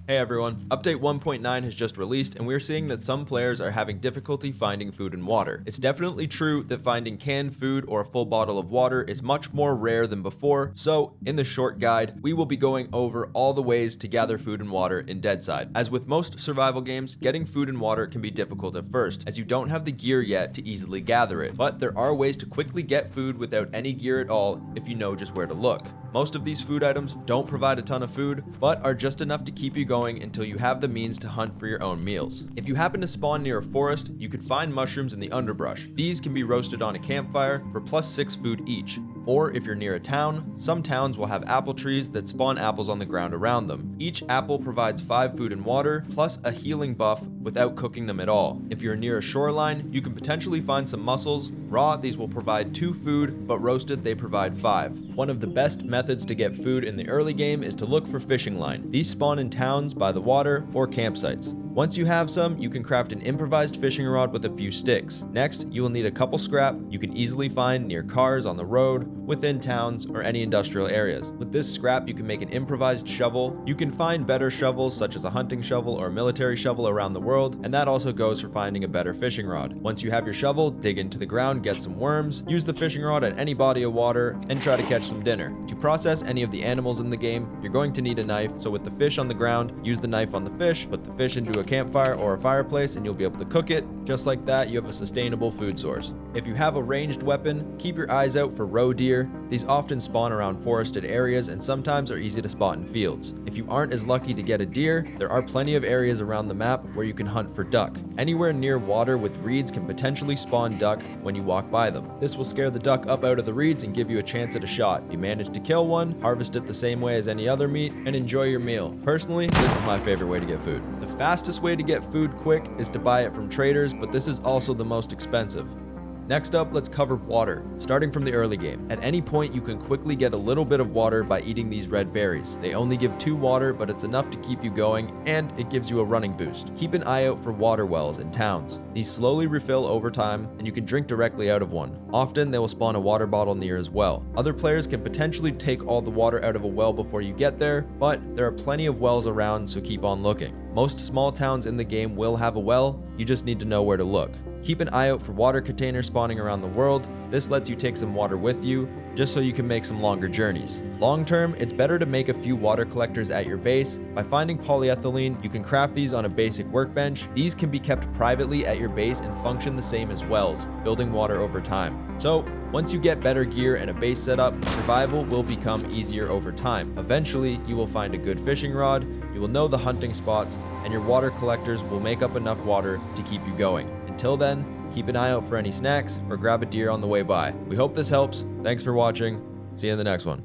Hey everyone, Update 1.9 has just released and we're seeing that some players are having difficulty finding food and water. It's definitely true that finding canned food or a full bottle of water is much more rare than before, so in this short guide, we will be going over all the ways to gather food and water in Deadside. As with most survival games, getting food and water can be difficult at first, as you don't have the gear yet to easily gather it, but there are ways to quickly get food without any gear at all if you know just where to look. Most of these food items don't provide a ton of food, but are just enough to keep you going until you have the means to hunt for your own meals. If you happen to spawn near a forest, you can find mushrooms in the underbrush. These can be roasted on a campfire for +6 food each. Or if you're near a town, some towns will have apple trees that spawn apples on the ground around them. Each apple provides 5 food and water, plus a healing buff without cooking them at all. If you're near a shoreline, you can potentially find some mussels. Raw, these will provide 2 food, but roasted, they provide 5. One of the best methods to get food in the early game is to look for fishing line. These spawn in towns, by the water, or campsites. Once you have some, you can craft an improvised fishing rod with a few sticks. Next, you will need a couple scrap you can easily find near cars on the road, within towns, or any industrial areas. With this scrap, you can make an improvised shovel. You can find better shovels, such as a hunting shovel or a military shovel around the world, and that also goes for finding a better fishing rod. Once you have your shovel, dig into the ground, get some worms, use the fishing rod at any body of water, and try to catch some dinner. To process any of the animals in the game, you're going to need a knife, so with the fish on the ground, use the knife on the fish, put the fish into a campfire or a fireplace, and you'll be able to cook it. Just like that, you have a sustainable food source. If you have a ranged weapon, keep your eyes out for roe deer. These often spawn around forested areas and sometimes are easy to spot in fields. If you aren't as lucky to get a deer, there are plenty of areas around the map where you can hunt for duck. Anywhere near water with reeds can potentially spawn duck when you walk by them. This will scare the duck up out of the reeds and give you a chance at a shot. You manage to kill one, harvest it the same way as any other meat, and enjoy your meal. Personally, this is my favorite way to get food. The fastest way to get food quick is to buy it from traders, but this is also the most expensive. Next up, let's cover water, starting from the early game. At any point, you can quickly get a little bit of water by eating these red berries. They only give 2 water, but it's enough to keep you going, and it gives you a running boost. Keep an eye out for water wells in towns. These slowly refill over time, and you can drink directly out of one. Often, they will spawn a water bottle near as well. Other players can potentially take all the water out of a well before you get there, but there are plenty of wells around, so keep on looking. Most small towns in the game will have a well, you just need to know where to look. Keep an eye out for water containers spawning around the world. This lets you take some water with you, just so you can make some longer journeys. Long term, it's better to make a few water collectors at your base. By finding polyethylene, you can craft these on a basic workbench. These can be kept privately at your base and function the same as wells, building water over time. So, once you get better gear and a base setup, survival will become easier over time. Eventually, you will find a good fishing rod, you will know the hunting spots, and your water collectors will make up enough water to keep you going. Until then, keep an eye out for any snacks or grab a deer on the way by. We hope this helps. Thanks for watching. See you in the next one.